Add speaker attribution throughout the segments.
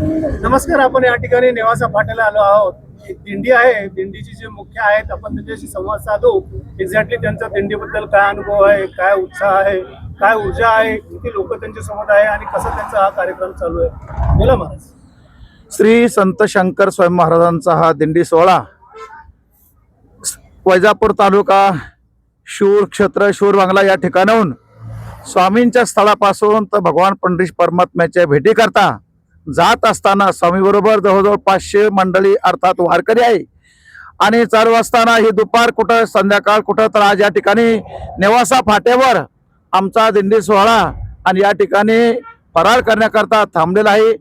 Speaker 1: नमस्कार. आपण या ठिकाणी नेवासा फाट्याला आलो आहोत. एक दिंडी आहे, दिंडीची जे मुख्य आहेत आपण त्यांच्याशी संवाद साधू. एक्झॅक्टली त्यांचा दिंडीबद्दल काय अनुभव आहे, काय उत्साह आहे, काय ऊर्जा आहे, किती लोक त्यांच्या सोबत आहे आणि कसा त्यांचा हा कार्यक्रम चालू आहे. बोला महाराज.
Speaker 2: श्री संत शंकर स्वामी महाराजांचा हा दिंडी सोहळा वैजापूर तालुका शूर क्षेत्र शूर बांगला या ठिकाणाहून स्वामींच्या स्थळापासून तर भगवान पंढरीश परमात्म्याच्या भेटी करता जात असताना स्वामी बरोबर जवळजवळ 500 मंडळी अर्थात वारकरी आहे आणि चालू असताना ही दुपार कुठं संध्याकाळ कुठं तर आज या ठिकाणी नेवासा फाट्यावर आमचा दिंडी सोहळा आणि या ठिकाणी फरार करण्याकरता थांबलेला आहे.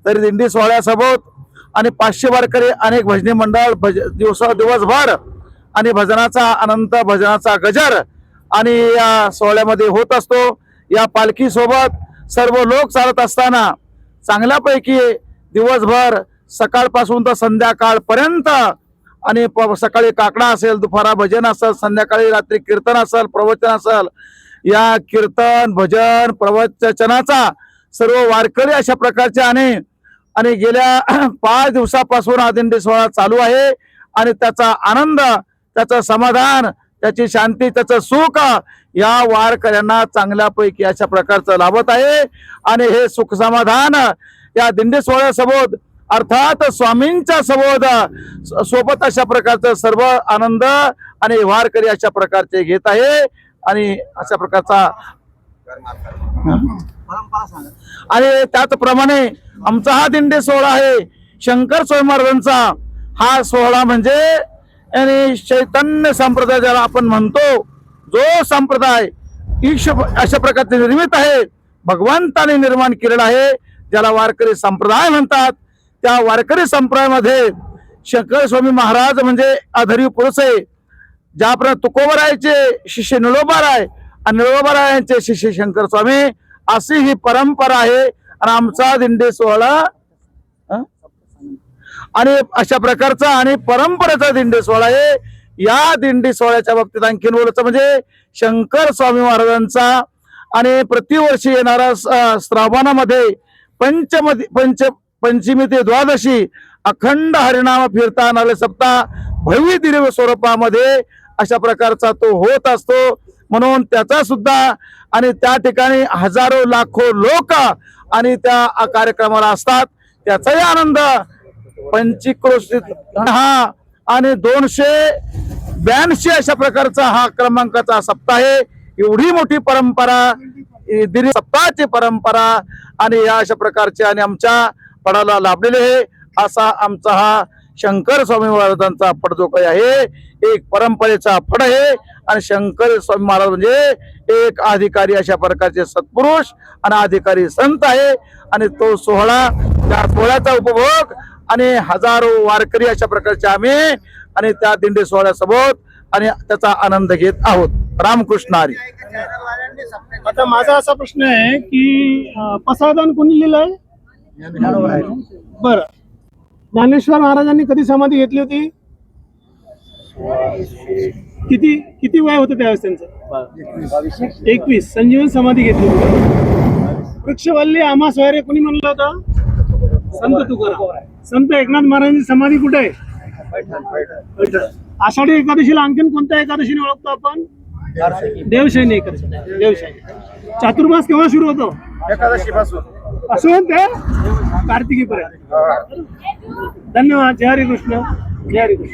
Speaker 2: तरी दिंडी सोहळ्यासोबत आणि 500 वारकरी अनेक भजनी मंडळ दिवसभर आणि भजनाचा अनंत भजनाचा गजर आणि या सोहळ्यामध्ये होत असतो. या पालखी सोबत सर्व लोक चालत असताना चांगल्यापैकी दिवसभर सकाळपासून तर संध्याकाळपर्यंत आणि सकाळी काकडा असेल, दुपारा भजन असेल, संध्याकाळी रात्री कीर्तन असेल, प्रवचन असेल. या कीर्तन भजन प्रवचनाचा सर्व वारकरी अशा प्रकारचे आणि गेल्या 5 दिवसापासून हा दिंडी सोहळा चालू आहे आणि त्याचा आनंद, त्याचं समाधान, त्याची शांती, त्याचं सुख या वारकऱ्यांना चांगल्यापैकी अशा प्रकारचं लाभत आहे. आणि हे सुख समाधान या दिंडी सोहळ्यासोबत अर्थात स्वामींच्या सोबत अशा प्रकारचं सर्व आनंद आणि वारकरी अशा प्रकारचे घेत आहे आणि अशा प्रकारचा आणि त्याचप्रमाणे आमचा हा दिंडी सोहळा आहे शंकर स्वामी महाराजांचा. हा सोहळा म्हणजे आणि चैतन्य संप्रदाय ज्याला आपण म्हणतो, जो संप्रदाय अशा प्रकारचे निर्मित आहे, भगवंताने निर्माण केलेला आहे, ज्याला वारकरी संप्रदाय म्हणतात. त्या वारकरी संप्रदायामध्ये शंकर स्वामी महाराज म्हणजे आधारी पुरुष आहे. ज्याप्रमाणे तुकोबरायचे शिष्य निळोबाराय आणि निळोबारायांचे शिष्य शंकर स्वामी, अशी ही परंपरा आहे. आणि आमचा दिंडी सोहळा आणि अशा प्रकारचा आणि परंपरेचा दिंडी सोहळा आहे. या दिंडी सोहळ्याच्या बाबतीत आणखीन बोलायचं म्हणजे शंकर स्वामी महाराजांचा आणि प्रतिवर्षी येणारा श्रावणामध्ये पंचमी ते द्वादशी अखंड हरिनाम फिरता नाले सप्ताह भव्य दिव्य स्वरूपामध्ये अशा प्रकारचा तो होत असतो. म्हणून त्याचा सुद्धा आणि त्या ठिकाणी हजारो लाखो लोक आणि त्या कार्यक्रमाला असतात. त्याचाही आनंद पंचक्रोशीत हा आणि 282 अशा प्रकारचा हा क्रमांकाचा सप्ताह आहे. एवढी मोठी परंपरा, दिव्य सप्ताहाची परंपरा आणि या अशा प्रकारचे आणि आमच्या पडाला लाभलेले आहे. असा आमचा हा शंकर स्वामी महाराजांचा फड जो काही आहे, एक परंपरेचा फड आहे. आणि शंकर स्वामी महाराज म्हणजे एक अधिकारी अशा प्रकारचे सत्पुरुष आणि अधिकारी संत आहे. आणि तो सोहळा, त्या सोहळ्याचा उपभोग आणि हजारो वारकरी अशा प्रकारचे आम्ही आणि त्या दिंडी सोहळ्यासोबत आणि त्याचा आनंद घेत आहोत. रामकृष्ण हरी.
Speaker 1: आता माझा असा प्रश्न आहे की पसायदान कोणी लिहिलंय? बरं, ज्ञानेश्वर महाराजांनी कधी समाधी घेतली होती? किती वय होतं त्यावेळेस त्यांचं? 21. संजीवन समाधी घेतली होती. वृक्षवल्ली आम्हा सोयरे कोणी म्हणलं होतं? संत तुकाराम. संत एकनाथ महाराजांची समाधी कुठे आहे? आषाढी एकादशीला आणखीन कोणत्या एकादशीने ओळखतो आपण? देवशयनी एकादशी. देवशयनी. चातुर्मास केव्हा सुरू होतो?
Speaker 2: एकादशी पासून
Speaker 1: पासून ते कार्तिकी पर्यंत. धन्यवाद. जय हरी कृष्ण. जय हरी कृष्ण.